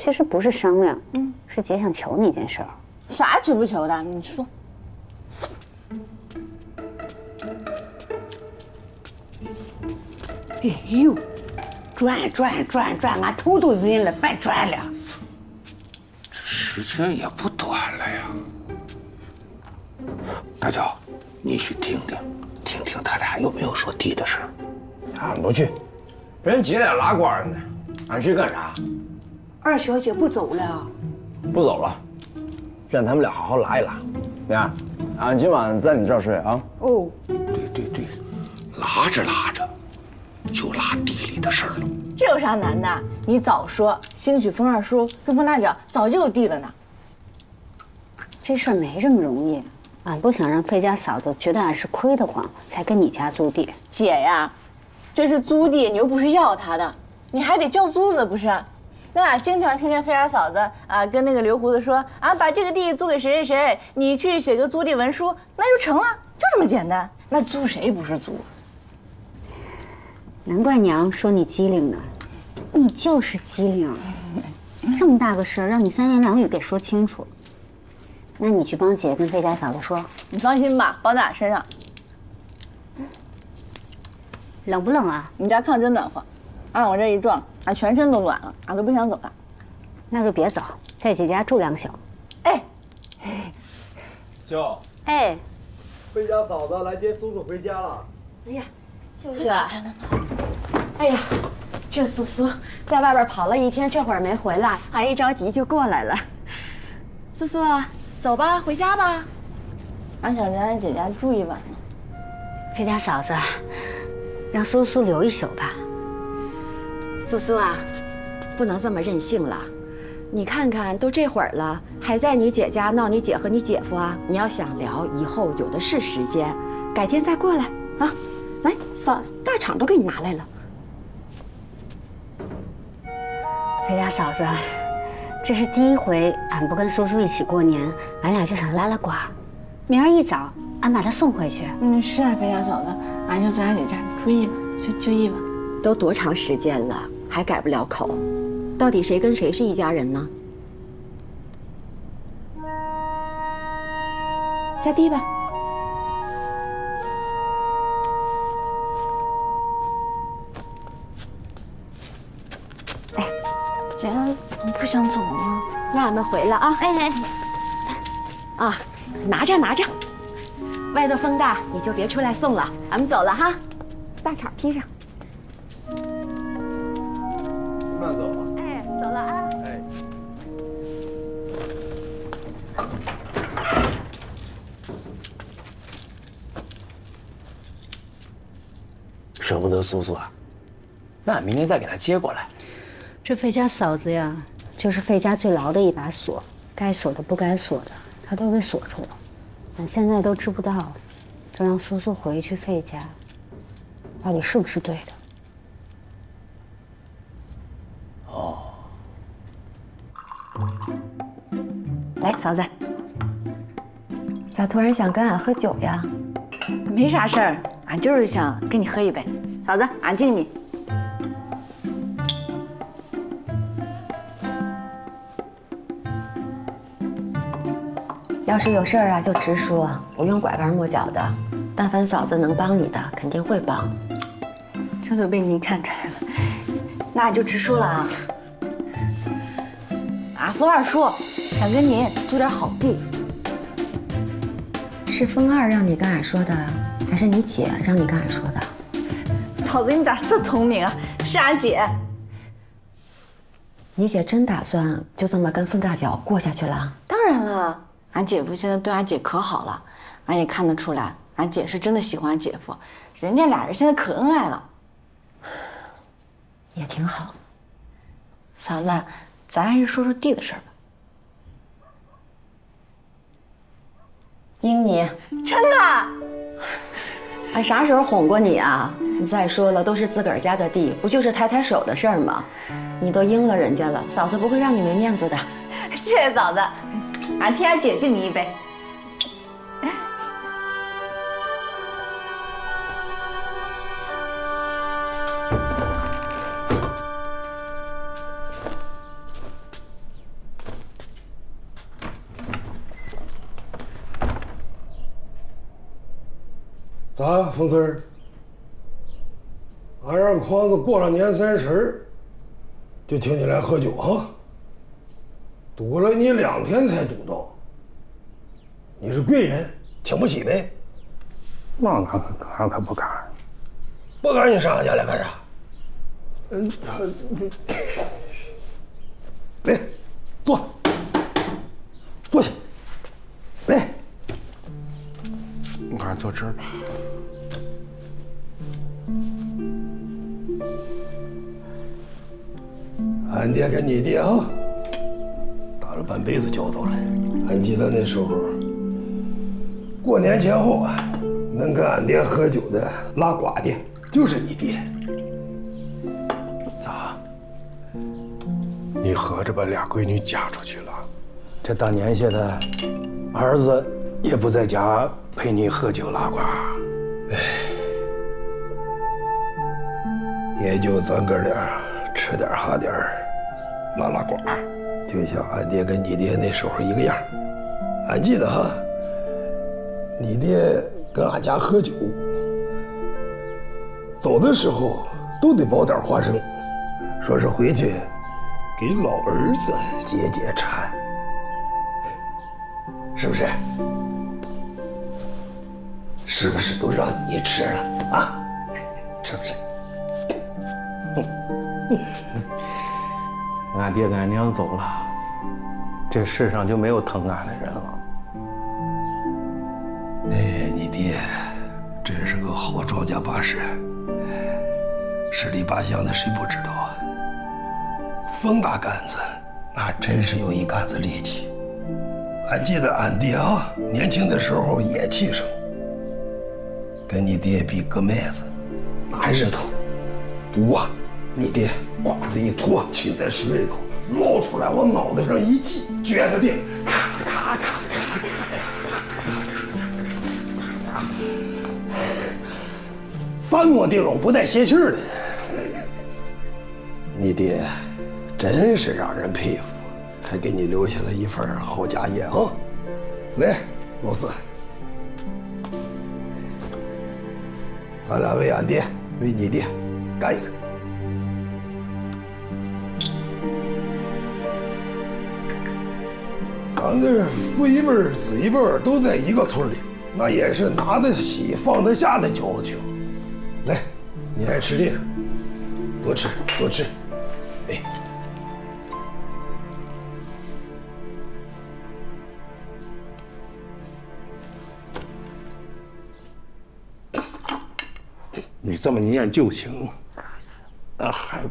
其实不是商量，是姐想求你一件事儿。啥求不求的？你说。哎呦，转，俺头都晕了，别转了。这时间也不短了呀。大脚，你去听听他俩有没有说地的事。俺不去，人急了拉官呢，俺去干啥？二小姐不走了，不走了，让他们俩好好拉一拉。你看，俺今晚在你这儿睡啊。哦，对，拉着就拉地里的事儿了。这有啥难的？你早说，兴许风二叔跟风大脚早就有地了呢。这事儿没这么容易。俺不想让费家嫂子觉得俺是亏得慌，才跟你家租地。姐呀，这是租地，你又不是要他的，你还得交租子不是？那俺经常听见费家嫂子啊跟那个刘胡子说啊，把这个地租给谁谁谁，你去写个租地文书，那就成了，就这么简单。那租谁不是租？难怪娘说你机灵呢，你就是机灵。这么大个事儿，让你三言两语给说清楚。那你去帮姐跟费家嫂子说。你放心吧，包在俺身上。冷不冷啊？你家炕真暖和，按我这一撞，俺全身都暖了，俺都不想走了。那就别走，在姐家住2宿。哎，舅，哎，回家嫂子来接叔叔回家了。哎呀，这，哎呀，这苏苏在外边跑了一天，这会儿没回来，俺一着急就过来了。苏苏，走吧，回家吧。俺想在俺姐家住一晚呢。费家嫂子，让苏苏留1宿吧。苏苏啊，不能这么任性了。你看看，都这会儿了，还在你姐家闹你姐和你姐夫啊！你要想聊，以后有的是时间，改天再过来啊。来，嫂子，大厂都给你拿来了。费家嫂子，这是第1回，俺不跟苏苏一起过年，俺俩就想拉拉呱。明儿一早，俺把她送回去。是啊，费家嫂子，俺就在俺姐家住一晚，就一晚。都多长时间了，还改不了口？到底谁跟谁是一家人呢？下地吧。哎，姐，你不想走吗？让俺们回来啊！哎，啊，拿着。外头风大，你就别出来送了。俺们走了哈，大氅披上。慢走啊。哎，走了啊。哎。舍不得苏苏啊，那俺明天再给她接过来。这费家嫂子呀，就是费家最牢的一把锁，该锁的不该锁的，她都给锁住了。俺现在都知不道，这让苏苏回去费家，到底是不是对的？哦。来，嫂子，咋突然想跟俺喝酒呀？没啥事儿，俺就是想跟你喝一杯。嫂子，俺敬你。要是有事儿啊，就直说，不用拐弯抹角的。但凡嫂子能帮你的，肯定会帮。这都被你看开了，那俺就直说了啊。俺风二叔想跟您租点好地。是风二让你跟俺说的，还是你姐让你跟俺说的？嫂子，你咋这聪明啊？是俺姐。你姐真打算就这么跟风大脚过下去了？当然了，俺姐夫现在对俺姐可好了，俺也看得出来，俺姐是真的喜欢俺姐夫，人家俩人现在可恩爱了。也挺好。嫂子，咱还是说说地的事儿吧。应你，真的？俺啥时候哄过你啊？你再说了，都是自个儿家的地，不就是抬抬手的事儿吗？你都应了人家了，嫂子不会让你没面子的。谢谢嫂子，俺替俺姐敬你一杯。咋，凤四儿？俺让筐子过了年30就请你来喝酒哈，堵了你2天才堵到。你是贵人，请不起呗？那俺可不敢。不敢你上俺家来干啥？来，坐下，来。俺坐这儿吧。俺爹跟你爹啊，打了半辈子交道了。俺记得那时候，过年前后啊，能跟俺爹喝酒的拉呱的，就是你爹。咋？你合着把俩闺女嫁出去了？这大年下的，儿子也不在家陪你喝酒拉呱。也就咱哥俩吃点喝点拉呱，就像俺爹跟你爹那时候一个样。俺记得哈，你爹跟俺家喝酒，走的时候都得包点花生，说是回去给老儿子解解馋，是不是？是不是都让你吃了啊？是不是？俺爹俺娘走了，这世上就没有疼俺的人了。哎，你爹真是个好庄稼把式，十里八乡的谁不知道啊？风大杆子，那真是有一杆子力气。俺记得俺爹啊，年轻的时候也气盛，跟你爹比割麦子，拿日头补啊。你爹瓜子一脱，浸在水里头，捞出来往脑袋上一系，撅个腚，咔咔咔咔咔，3抹地笼不带泄气儿的。你爹真是让人佩服，还给你留下了一份好家业啊！来，老四，咱俩为俺爹，为你爹，干一个！咱这父一辈儿子一辈儿都在一个村里，那也是拿得起放得下的交情。来，你爱吃这个，多吃多吃。哎，你这么念旧情，还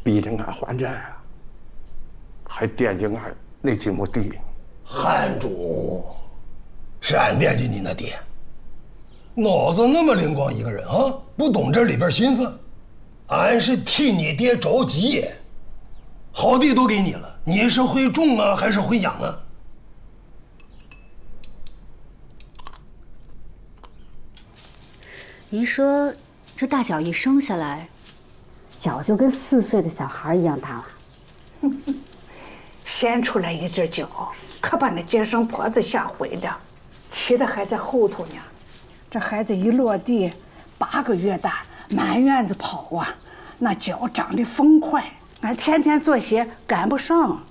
逼着俺还债啊？还惦记俺那几亩地？汉主，是俺惦记你那爹，脑子那么灵光一个人啊，不懂这里边心思。俺是替你爹着急，好地都给你了，你是会种啊，还是会养啊？您说这大脚一生下来，脚就跟4岁的小孩一样大了。先出来一只脚，可把那接生婆子吓坏了，骑的还在后头呢。这孩子一落地，8个月大，满院子跑啊，那脚长得疯快，俺天天做鞋赶不上。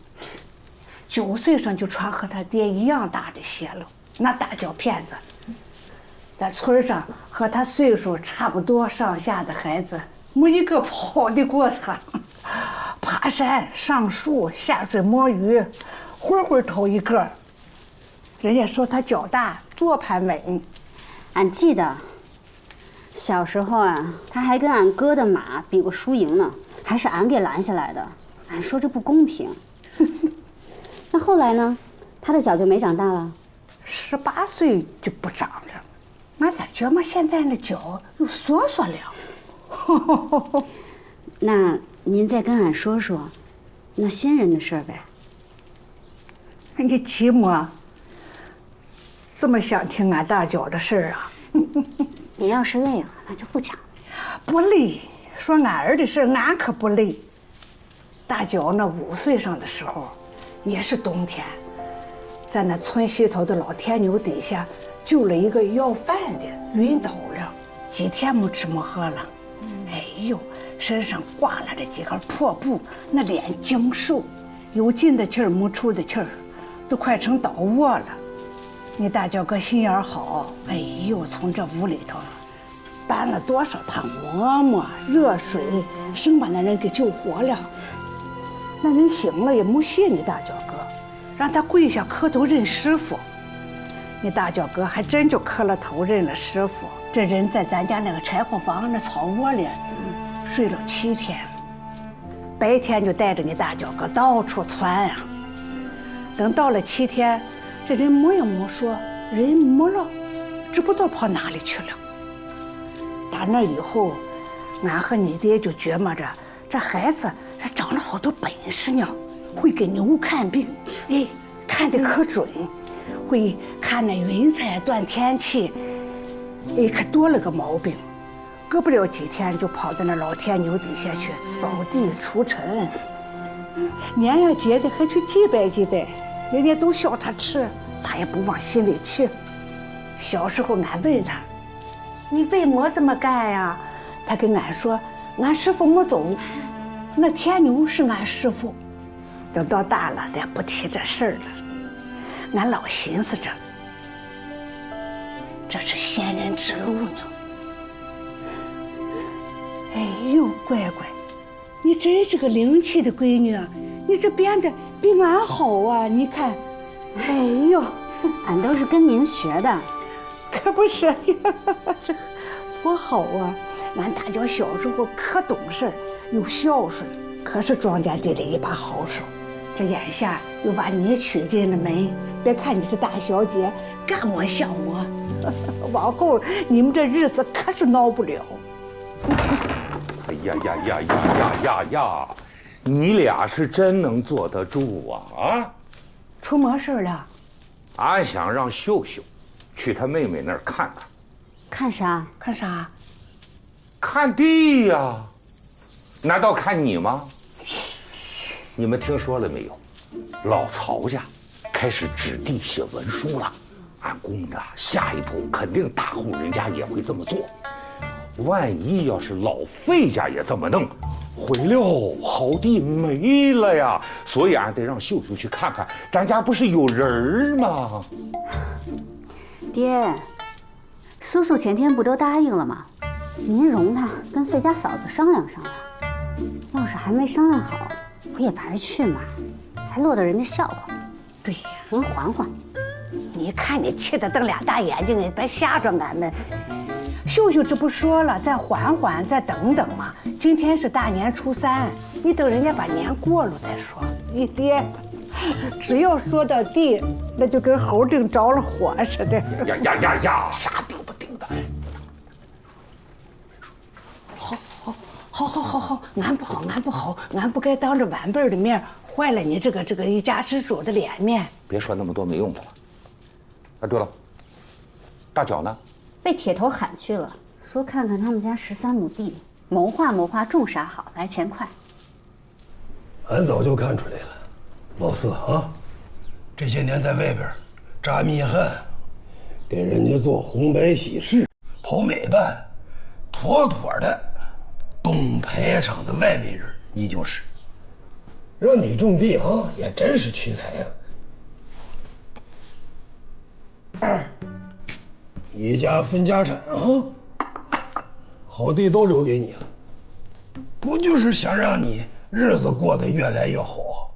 9岁上就穿和他爹一样大的鞋了，那大脚片子。在村上和他岁数差不多上下的孩子，没一个跑得过他。爬山、上树、下水摸鱼，会会头一个。人家说他脚大，坐盘稳。俺记得小时候啊，他还跟俺哥的马比过输赢呢，还是俺给拦下来的。俺说这不公平。那后来呢？他的脚就没长大了？18岁就不长了。俺咋觉么现在那脚又缩缩了？那您再跟俺说说那先人的事儿呗。你寂寞这么想听俺大脚的事儿啊？你要是累了，那就不讲。不累，说俺儿的事儿，俺可不累。大脚那5岁上的时候，也是冬天，在那村西头的老天牛底下救了一个要饭的，晕倒了。几天没吃没喝了。哎呦，身上挂了这几根破布，那脸精瘦，有进的气儿没出的气儿，都快成倒卧了。你大脚哥心眼好，哎呦，从这屋里头搬了多少趟馍馍、热水，生把那人给救活了。那人醒了也没谢你大脚哥，让他跪下磕头认师傅。你大脚哥还真就磕了头认了师傅。这人在咱家那个柴火房那草窝里睡了7天，白天就带着你大脚哥到处窜呀。等到了7天，这人没也没说，人没了，知不道跑哪里去了。打那以后，俺和你爹就琢磨着，这孩子他长了好多本事呢，会给牛看病，哎，看得可准，会看那云彩断天气，哎，可多了个毛病。隔不了几天就跑到那老天牛底下去扫地除尘，年呀节的还去祭拜祭拜，人家都笑他吃，他也不往心里去。小时候俺问他，你为么这么干呀？他跟俺说，俺师傅没走，那天牛是俺师傅。等到大了，咱不提这事儿了。俺老寻思着，这是仙人指路呢。哎呦，乖乖，你真是个灵气的闺女啊！你这变得比俺好啊！你看，哎呦，俺都是跟您学的。可不是呀，这多好啊！俺大脚小时候可懂事，又孝顺，可是庄稼地里一把好手。这眼下又把你娶进了门，别看你是大小姐，干么像么，往后你们这日子可是孬不了。哎呀呀呀呀呀呀呀！你俩是真能坐得住啊！啊！出么事了？俺想让秀秀去她妹妹那儿看看。看啥？看啥？看地呀！难道看你吗？你们听说了没有？老曹家开始指地写文书了。俺估摸着下一步肯定大户人家也会这么做。万一要是老费家也这么弄，毁了好地没了呀！所以俺得让秀秀去看看，咱家不是有人吗？爹，叔叔前天不都答应了吗？您容他跟费家嫂子商量商量，要是还没商量好，不也白去嘛，还落得人家笑话。对呀，您缓缓。你看你气得瞪俩大眼睛，也别吓着俺们。秀秀这不说了，再缓缓，再等等嘛。今天是大年初3，你等人家把年过了再说。你爹，只要说到地，那就跟猴腚着了火似的。呀呀呀呀！啥定不定的？好，俺不好，俺不该当着晚辈的面坏了你这个一家之主的脸面。别说那么多没用的了。哎，对了，大脚呢？被铁头喊去了，说看看他们家13亩地，谋划种啥好，来钱快。俺早就看出来了，老四啊，这些年在外边扎密汗，给人家做红白喜事、跑美办，妥妥的东排场的外围人，你就是。让你种地啊，也真是屈才啊！一家分家产啊，好地都留给你了，不就是想让你日子过得越来越好？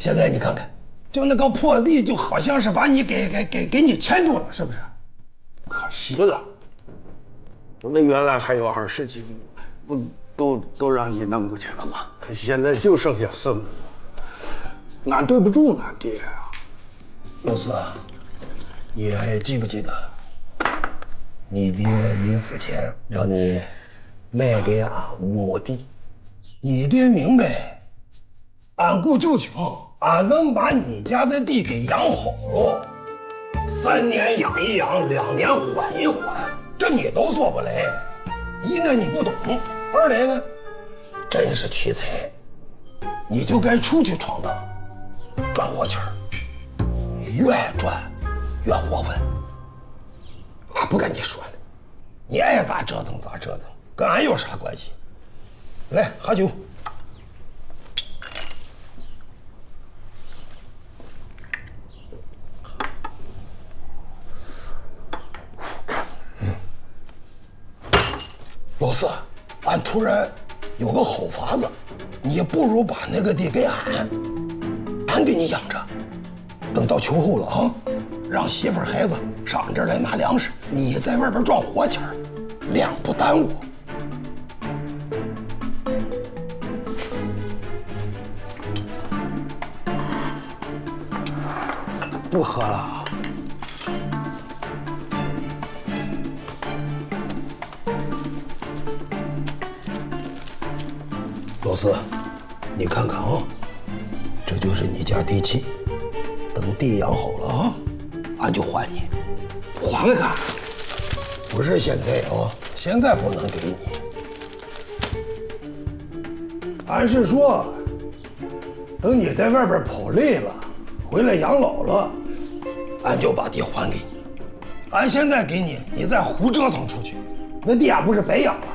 现在你看看，就那个破地，就好像是把你给你牵住了，是不是？可惜了，那原来还有20几亩，不都让你弄过去了吗？可现在就剩下4亩，俺对不住俺爹啊。老四，你还记不记得？你爹临死前让你卖给俺5亩地，你爹明白，俺顾就穷，俺能把你家的地给养好，3年养一养，2年缓一缓，这你都做不来。一呢你不懂，二来呢，真是屈才，你就该出去闯荡，赚活钱儿，越赚越活稳。俺不跟你说了，你爱咋折腾咋折腾，跟俺有啥关系？来，喝酒。老四，俺突然有个好法子，你不如把那个地给俺给你养着，等到秋后了啊，让媳妇儿孩子上这儿来拿粮食，你在外边赚活钱儿，两不耽误。不喝了。老四，你看看啊，这就是你家地契，等地养好了啊，俺就还你。还个干？不是现在啊，现在不能给你。俺是说，等你在外边跑累了，回来养老了，俺就把地还给你。俺现在给你，你再胡折腾出去，那地俺不是白养了？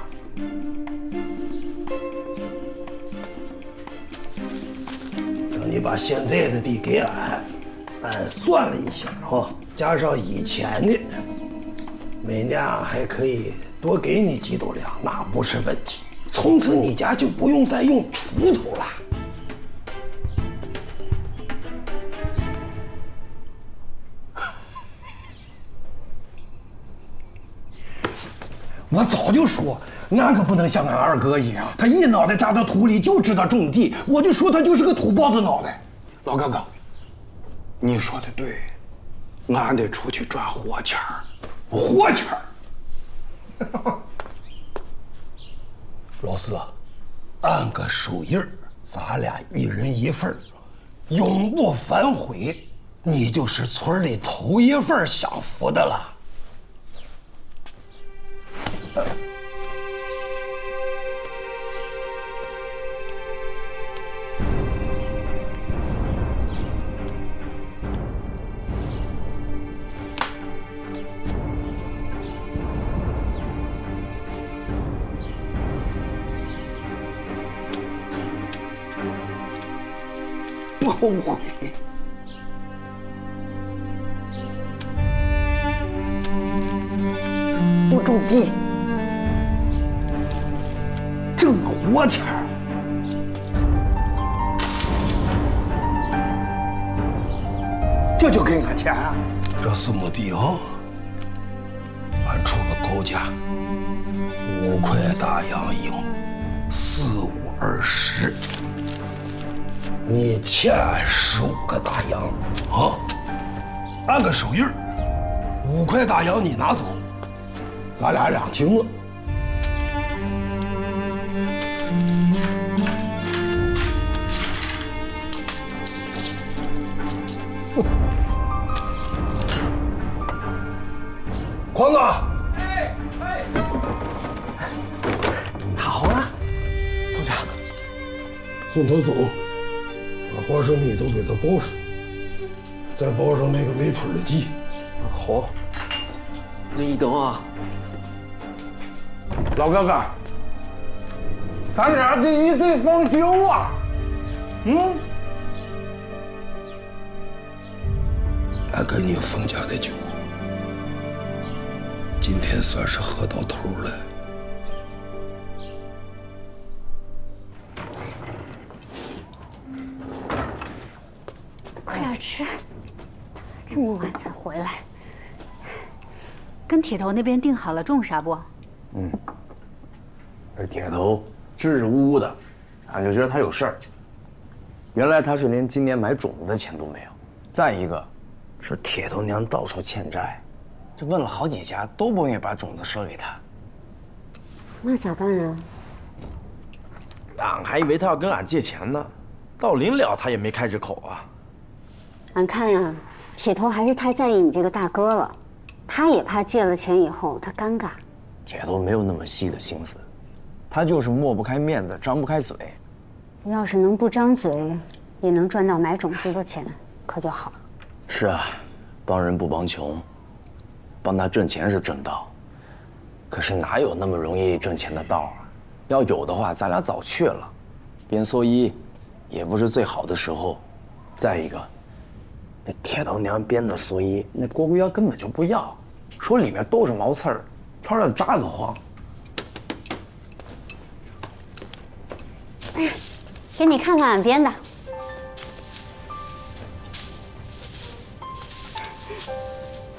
等你把现在的地给俺，俺算了一下啊，加上以前的，每年还可以多给你几斗粮，那不是问题。从此你家就不用再用锄头了。我早就说，俺可不能像俺二哥一样，他一脑袋扎到土里就知道种地，我就说他就是个土包子脑袋。老哥哥，你说的对，俺得出去赚活钱儿，活钱儿。老四，按个手印儿，咱俩一人一份儿，永不反悔。你就是村里头一份享福的了。不后悔。不种地，挣活钱儿。这就给俺钱啊！这4亩地啊，俺出个高价，5块大洋一亩，4、5、20。你欠俺15个大洋啊！按个手印儿，5块大洋你拿走，咱俩两清了。狂子，好了，部长，送他走，把花生米都给他包上，再包上那个没腿的鸡。好，那你等啊。老哥哥，咱俩这一对方酒啊，俺跟你冯家的酒，今天算是喝到头了。快点吃，这么晚才回来。跟铁头那边定好了种啥不？这铁头支支吾吾的，俺就觉得他有事儿。原来他是连今年买种子的钱都没有，再一个，是铁头娘到处欠债，这问了好几家都不愿意把种子赊给他。那咋办啊？俺还以为他要跟俺借钱呢，到临了他也没开这口啊。俺看呀，铁头还是太在意你这个大哥了，他也怕借了钱以后他尴尬。铁头没有那么细的心思，他就是抹不开面子，张不开嘴。要是能不张嘴，也能赚到买种子的钱，可就好了。是啊，帮人不帮穷，帮他挣钱是挣到，可是哪有那么容易挣钱的道啊？要有的话，咱俩早去了。编蓑衣也不是最好的时候。再一个，那铁头娘编的蓑衣，那郭姑娘根本就不要，说里面都是毛刺儿，穿上扎得慌。哎，给你看看俺编的。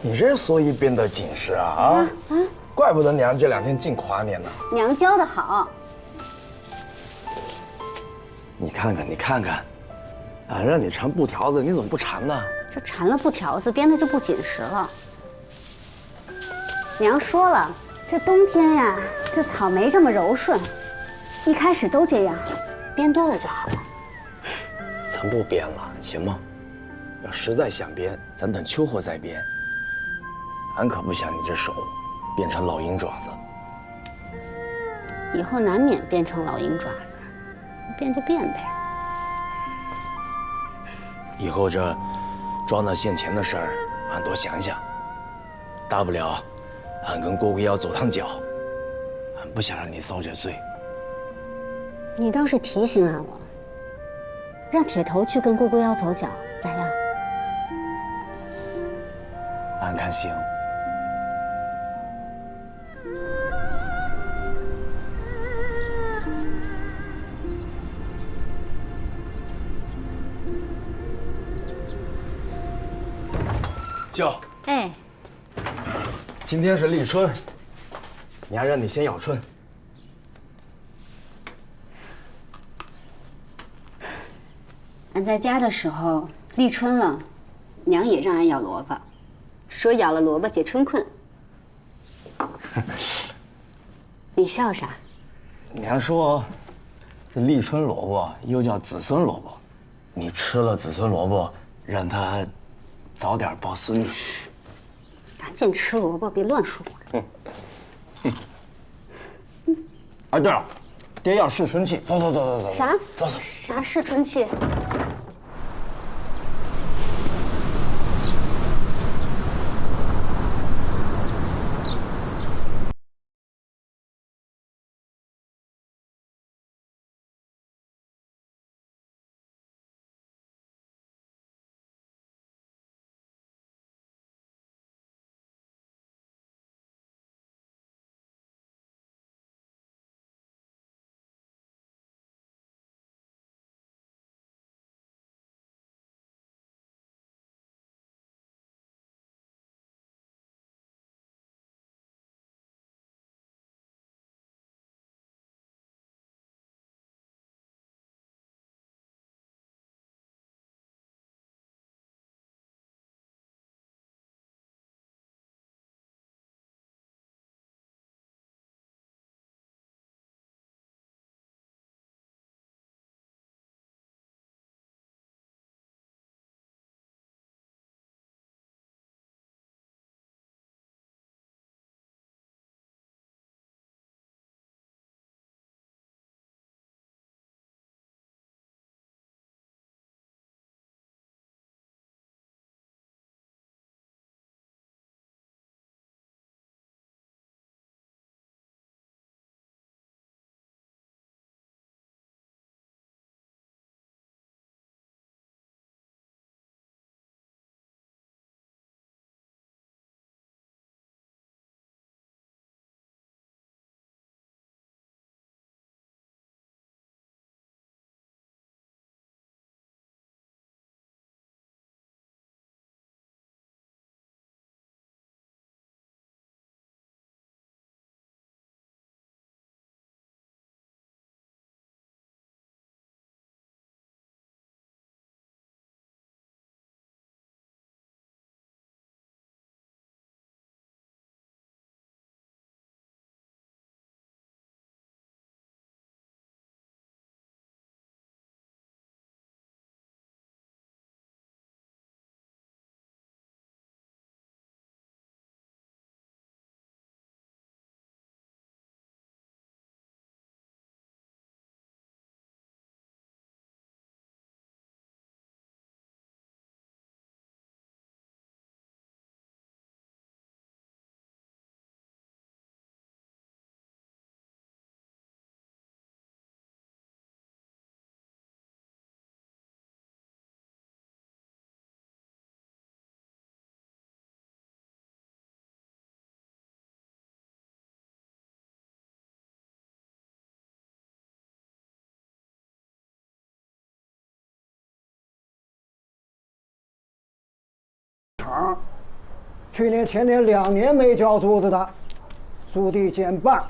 你这蓑衣编得紧实啊！怪不得娘这2天净夸你呢。娘教的好。你看看，你看看，俺让你缠布条子，你怎么不缠呢？这缠了布条子，编的就不紧实了。娘说了，这冬天呀，这草没这么柔顺，一开始都这样，编多了就好了。咱不编了，行吗？要实在想编，咱等秋后再编。俺可不想你这手变成老鹰爪子。以后难免变成老鹰爪子，变就变呗。以后这装那现钱的事儿，俺多想想。大不了，俺跟郭姑瑶走趟脚。俺不想让你遭这罪。你倒是提醒俺了，让铁头去跟姑姑妖走脚，咋样？俺看行。舅，哎，今天是立春，娘让你先咬春。俺在家的时候，立春了，娘也让俺咬萝卜，说咬了萝卜解春困。你笑啥？娘说，这立春萝卜又叫子孙萝卜，你吃了子孙萝卜，让它早点抱孙子。赶紧吃萝卜，别乱说话。哎，对了，爹要试春气，走走走走走。啥？走走。啥试春气？场，去年前年2年没交租子的，租地减半。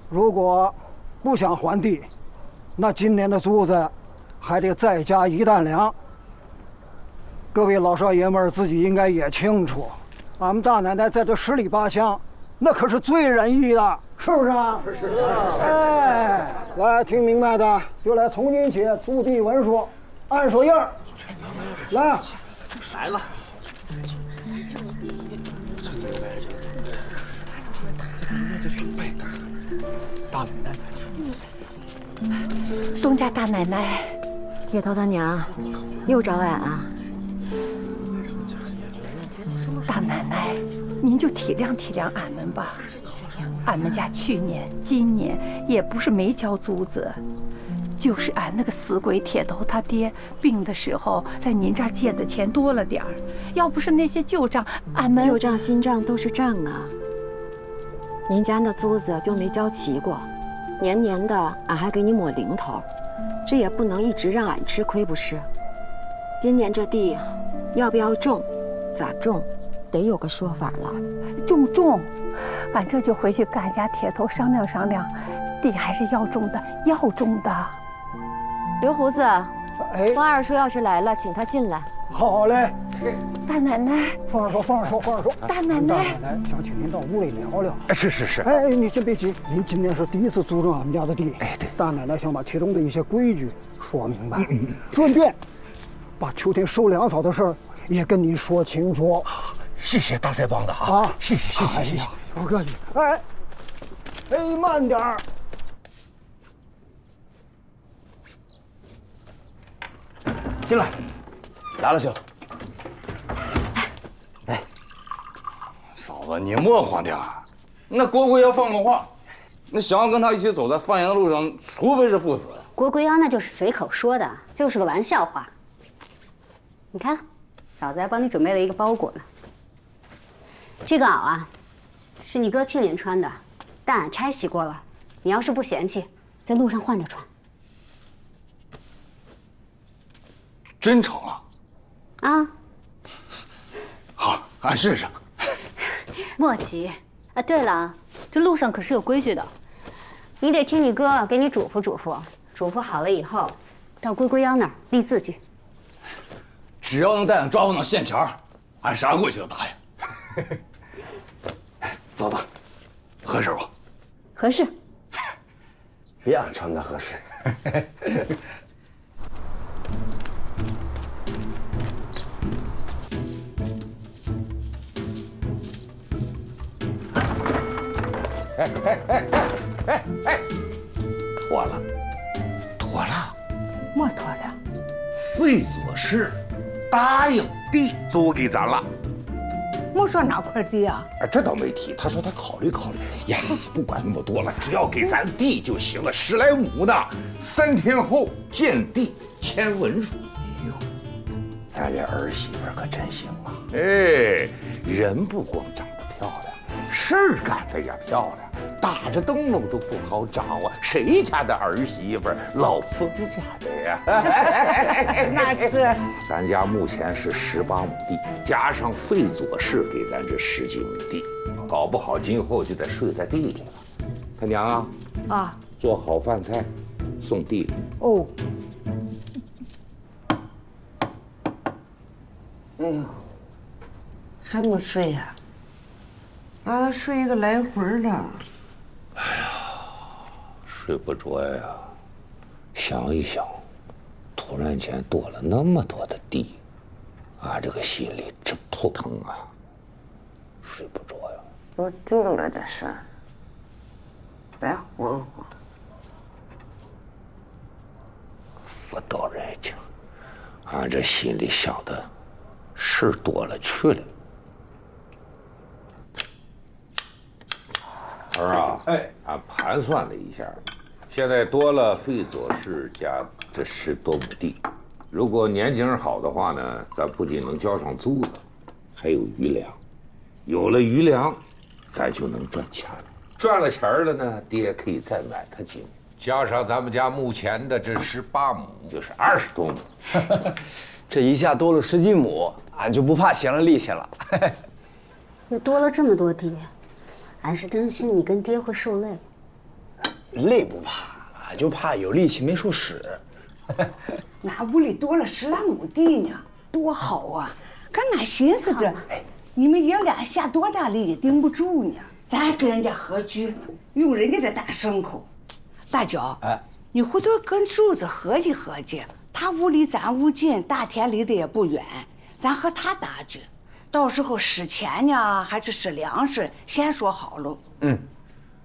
如果不想还地，那今年的租子还得再加1担粮。各位老少爷们儿自己应该也清楚，俺们大奶奶在这10里8乡，那可是最仁义的，是不是啊？是。哎，来，听明白的就来从今起租地文书，按手印儿。来，来了。大奶奶，东家大奶奶，铁头他娘又找俺啊！大奶奶，您就体谅体谅俺们吧。俺们家去年、今年也不是没交租子，就是俺那个死鬼铁头他爹病的时候，在您这儿借的钱多了点儿。要不是那些旧账，俺们旧账新账都是账啊。您家那租子就没交齐过，年年的俺还给你抹零头，这也不能一直让俺吃亏不是？今年这地要不要种，咋种，得有个说法了。种，俺这就回去跟俺家铁头商量商量，地还是要种的，要种的。刘胡子，王二叔要是来了，请他进来。好嘞。大奶奶，放手。大奶奶，大奶奶想请您到屋里聊聊。是。哎，你先别急，您今年是第一次租种俺们家的地。哎，对。大奶奶想把其中的一些规矩说明白，顺便把秋天收粮草的事儿也跟您说清楚。谢谢大腮帮子啊！谢谢。不客气。哎，慢点儿。进来，来了就。哎，嫂子，你磨慌点。那国贵要放个话，那想要跟他一起走在放羊的路上，除非是赴死。国贵妖那就是随口说的，就是个玩笑话。你看，嫂子还帮你准备了一个包裹呢。这个袄啊，是你哥去年穿的，但俺拆洗过了。你要是不嫌弃，在路上换着穿。真成啊！啊，好，俺试试。莫急啊！对了，这路上可是有规矩的，你得听你哥给你嘱咐嘱咐，嘱咐好了以后，到龟龟妖那儿立字据。只要能带俺抓住那线钱儿，俺啥规矩都答应。嫂子，合适不？合适。比俺穿的合适。哎，妥了，没妥了。费左氏答应地租给咱了。没说哪块地啊？这倒没提，他说他考虑考虑。呀，不管那么多了，只要给咱地就行了，10来亩呢，3天后见地签文书。哎呦，咱这儿媳妇可真行啊！哎，人不光长得漂亮，事儿干得也漂亮。打着灯笼都不好找啊！谁家的儿媳妇？老封家的呀。那是。咱家目前是18亩地，加上费左氏给咱这10几亩地，搞不好今后就得睡在地里了。他娘啊，做好饭菜，送地里。哦。哎呦，还没睡呀？俺睡个来回了。哎呀，睡不着呀！想一想，突然间多了那么多的地，俺这个心里直扑腾啊，睡不着呀。都定了的事，别慌慌。妇道人情，俺这心里想的事儿多了去了。儿啊，俺盘算了一下，现在多了费左氏家这10多亩地，如果年景好的话呢，咱不仅能交上租子，还有余粮。有了余粮，咱就能赚钱了。赚了钱了呢，爹可以再买他几亩，加上咱们家目前的这18亩，就是20多亩。这一下多了10几亩，俺就不怕闲了力气了。又多了这么多地，俺是担心你跟爹会受累。累不怕，俺就怕有力气没处使。俺屋里多了12亩地呢，多好啊！可俺寻思着，你们爷俩下多大力也顶不住呢。咱跟人家合居，用人家的大牲口。大脚，你回头跟柱子合计合计，他屋离咱屋近，大田离得也不远，咱和他搭局，到时候使钱呢，还是使粮食，先说好喽。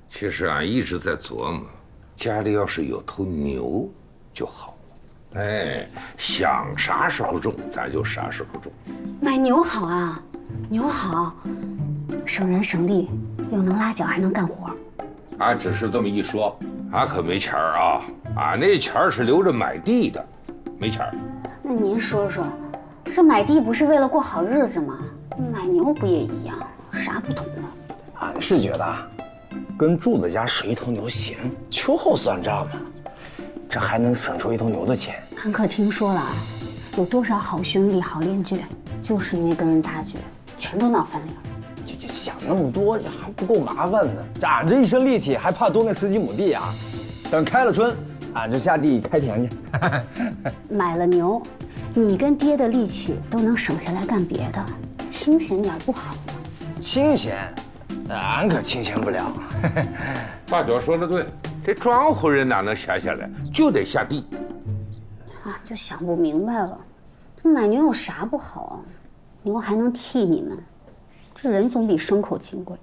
其实俺一直在琢磨，家里要是有头牛就好了。哎，想啥时候种咱就啥时候种。买牛好啊，牛好，省人省力，又能拉脚还能干活。俺只是这么一说，俺可没钱儿啊，俺那钱儿是留着买地的，没钱儿。那您说说，这买地不是为了过好日子吗？买牛不也一样？啥不同呢？俺是觉得，跟柱子家使一头牛行，秋后算账嘛，这还能省出一头牛的钱。俺可听说了，有多少好兄弟好邻居，就是因为跟人搭局，全都闹翻了。就想那么多，这还不够麻烦呢。这俺这一身力气，还怕多那10几亩地啊？等开了春，俺就下地开田去。买了牛，你跟爹的力气都能省下来干别的，清闲点不好吗？清闲，俺可清闲不了。大脚说的对，这庄户人哪能闲下来，就得下地。啊，就想不明白了，这买牛有啥不好啊？牛还能替你们，这人总比牲口金贵。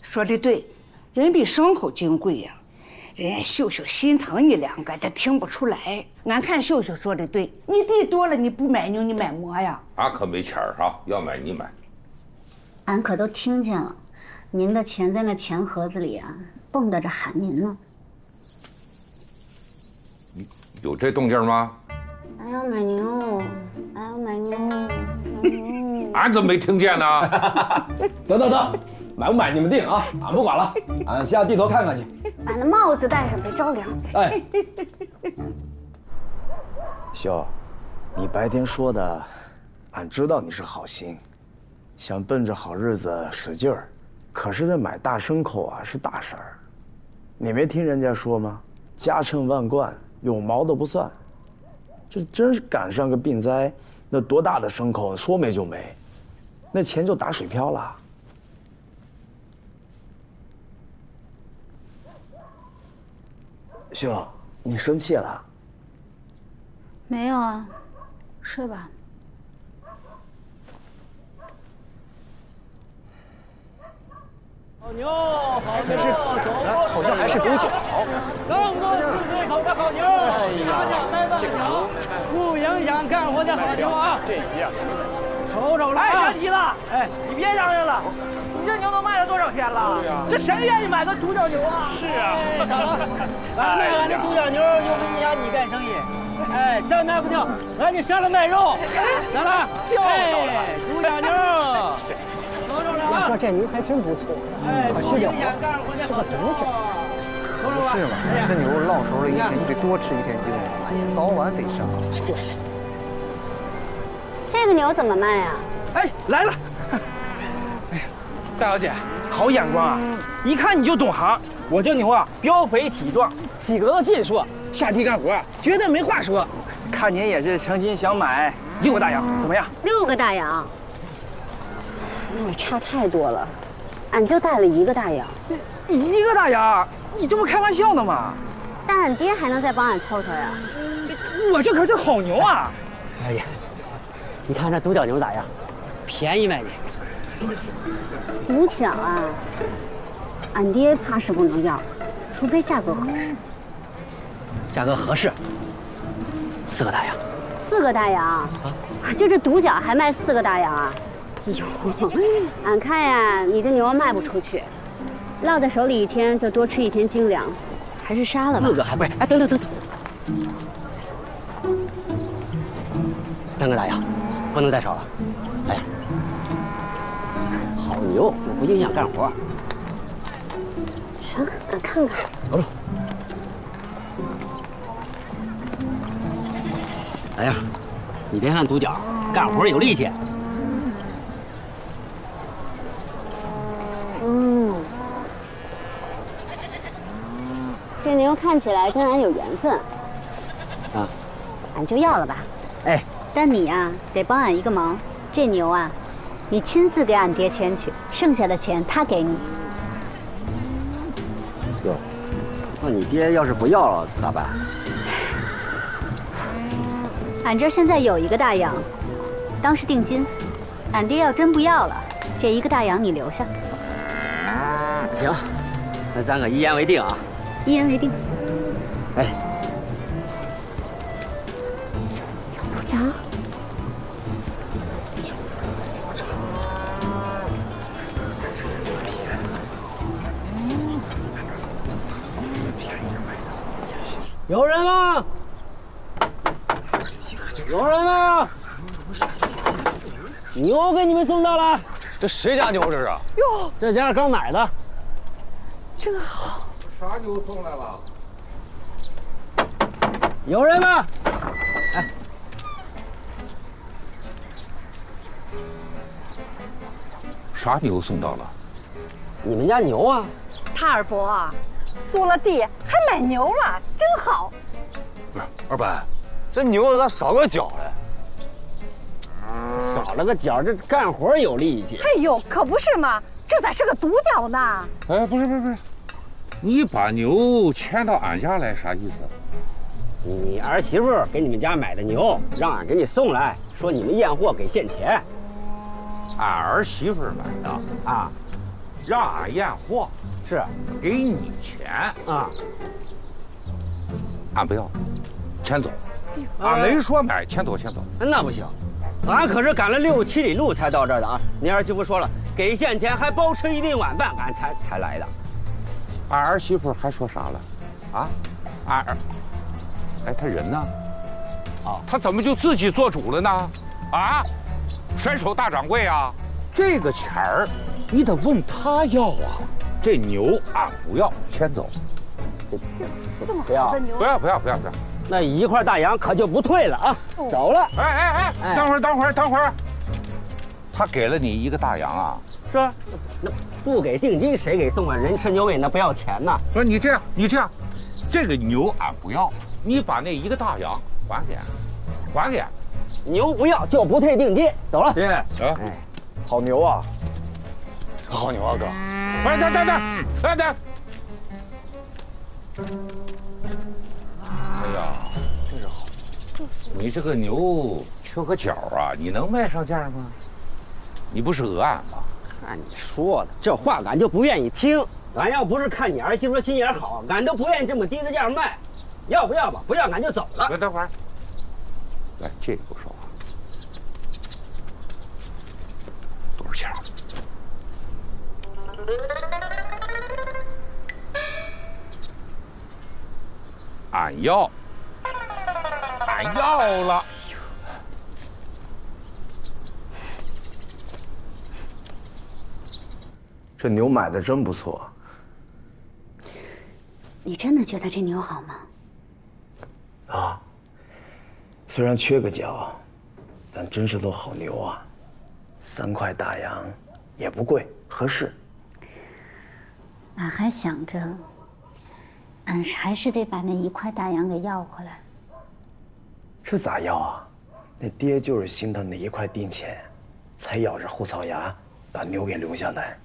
说的对，人比牲口金贵呀。人家秀秀心疼你两个，他听不出来。俺看秀秀说的对，你地多了，你不买牛，你买么呀？俺可没钱儿啊，要买你买。俺可都听见了，您的钱在那钱盒子里啊，蹦跶着喊您呢。有这动静吗？俺要买牛，俺要买牛。俺怎么没听见呢？等，买不买你们定啊，俺不管了，俺下地头看看去。把那帽子戴上，别着凉。哎，秀，你白天说的，俺知道你是好心，想奔着好日子使劲儿，可是这买大牲口啊是大事儿。你没听人家说吗？家趁万贯，有毛的不算。这真是赶上个病灾，那多大的牲口说没就没，那钱就打水漂了。秀，你生气了？没有啊，睡吧。好牛，好牛，好像还是狗脚。刚刚吃这口的好牛，哎呀，这个牛不影响干活的好牛啊！这鸡啊，瞅瞅了。哎，小蹄子，哎，你别嚷嚷了。你这牛都卖了多少钱了？这谁愿意买个独角牛啊？是啊，咋了？俺卖俺这独角牛又不影响你干生意。哎，这那不跳，俺就上来卖肉。咋了？哎，独角牛。要说这牛还真不错，可惜了，是个独角。不是嘛？这牛落头了一天，你得多吃一天精，早晚得杀。就是。这个牛怎么卖呀？哎，来了！哎呀，大小姐，好眼光啊！一看你就懂行。我这牛啊，膘肥体壮，体格子劲硕，下地干活绝对没话说。看您也是诚心想买6个大洋，怎么样？6个大洋，那也差太多了。俺就带了1个大洋。1个大洋？你这不开玩笑呢吗？但俺爹还能再帮俺凑凑呀。我这可是好牛啊！小姐，你看这独角牛咋样？便宜卖你。独角啊，俺爹怕是不能要，除非价格合适。价格合适，4个大洋。4个大洋，就这独角还卖4个大洋啊？哟，俺看呀，你这牛卖不出去，落在手里1天就多吃1天精粮，还是杀了吧。4个还不是？哎，等，3个大洋，不能再少了。来呀，好牛又不影响干活。行，俺看看。走。来呀，你别看独角，干活有力气，这牛看起来跟俺有缘分，啊，俺就要了吧。哎，但你呀，得帮俺一个忙，这牛啊，你亲自给俺爹牵去，剩下的钱他给你。哟，那你爹要是不要了咋办？俺这儿现在有一个大洋，当是定金。俺爹要真不要了，这一个大洋你留下。行，那咱可一言为定啊！一言为定。哎，部长，有人吗？有人吗？牛给你们送到了。这谁家牛这是？哟，这家刚买的。真好。啥牛送来了？有人吗？哎，啥牛送到了？你们家牛啊？他二伯租了地还买牛了，真好。不是二伯，这牛咋少个角嘞？少了个角，这干活有力气。哎呦，可不是嘛，这咋是个独角呢？哎，不是，你把牛牵到俺家来，啥意思？你儿媳妇给你们家买的牛，让俺给你送来，说你们验货给现钱。俺儿媳妇买的啊，让俺验货，是给你钱啊，俺不要，钱走。俺没说买，钱走。那不行，俺可是赶了6、7里路才到这儿的啊！你儿媳妇说了，给现钱还包吃1顿晚饭，俺才来的。俺儿媳妇还说啥了？啊，哎，他人呢？啊，他怎么就自己做主了呢？啊，甩手大掌柜啊！这个钱儿你得问他要啊。这牛俺不要，钱走。这么好的牛，不要。那一块大洋可就不退了啊！走了。哎，等会儿，他给了你一个大洋啊？是，那不给定金谁给送啊？人吃牛尾那不要钱呐。不是你这样，这个牛俺不要，你把那一个大洋还给。牛不要就不退定金，走了。爹，哎，好牛啊！好牛啊，哥！哎，等。哎呀，真是好！你这个牛缺个角啊，你能卖上价吗？你不是讹俺吗？看你说的，这话俺就不愿意听。俺要不是看你儿媳妇心眼好，俺都不愿意这么低着价卖。要不要吧？不要俺就走了。等会儿，来这个不说话，多少钱？俺要了。这牛买的真不错。你真的觉得这牛好吗？啊，虽然缺个角，但真是头好牛啊！3块大洋也不贵，合适。俺还想着，俺还是得把那1块大洋给要回来。这咋要啊？那爹就是心疼那1块定钱，才咬着后槽牙把牛给留下来。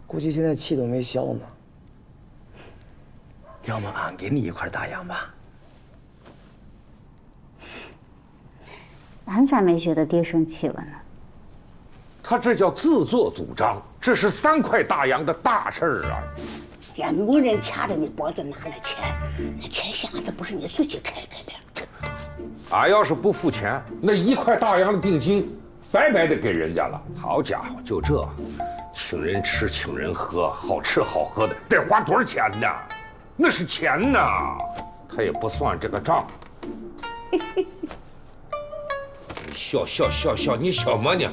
估计现在气都没消呢。要么俺给你1块大洋吧。俺咋没觉得爹生气了呢？他这叫自作主张，这是3块大洋的大事儿啊！也没人掐着你脖子拿了钱，那钱匣子不是你自己开的。俺要是不付钱，那1块大洋的定金白白的给人家了。好家伙，就这，请人吃，请人喝，好吃好喝的，得花多少钱呢？那是钱呐，他也不算这个账。笑，你笑么呢？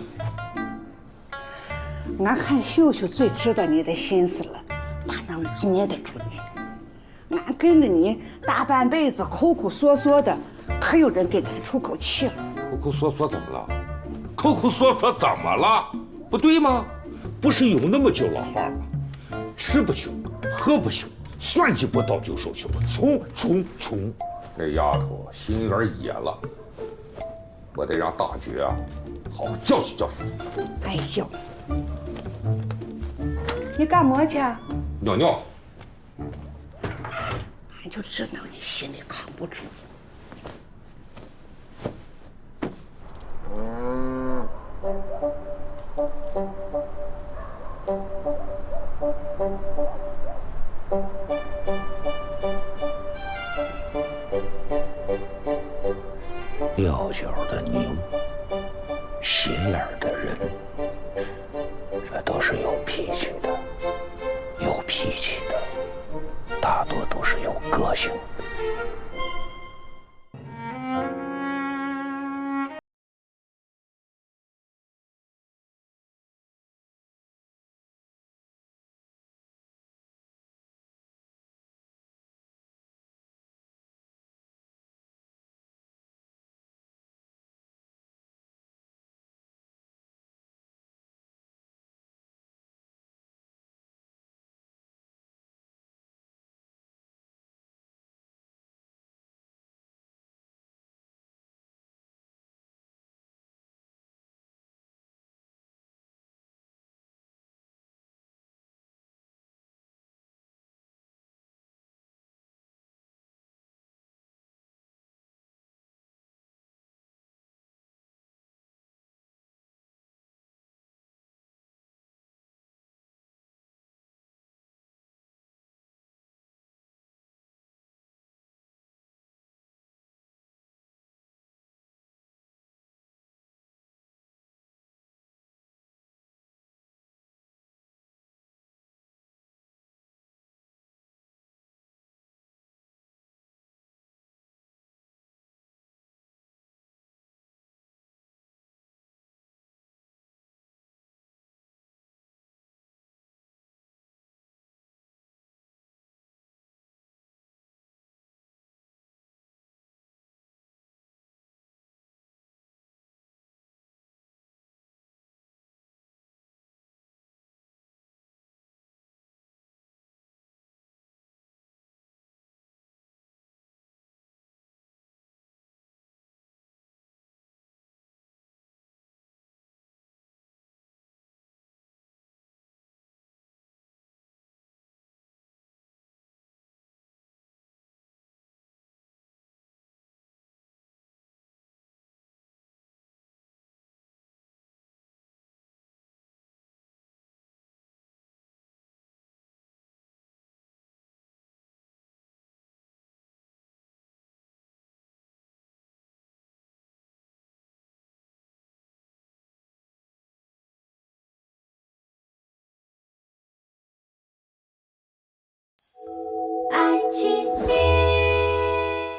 俺看秀秀最知道你的心思了，她能拿捏得住你。俺跟着你大半辈子，抠抠缩缩的，可有人给俺出口气了。抠抠缩缩怎么了？抠抠缩缩怎么了？不对吗？不是有那么句老话吗？吃不穷，喝不穷，算计不到就收起不，冲！那丫头心有点野了，我得让大觉啊好好教训教训。哎呦，你干么去啊？尿尿。俺就知道你心里扛不住。撂脚的牛，斜眼的人，这都是有脾气的，有脾气的，大多都是有个性的。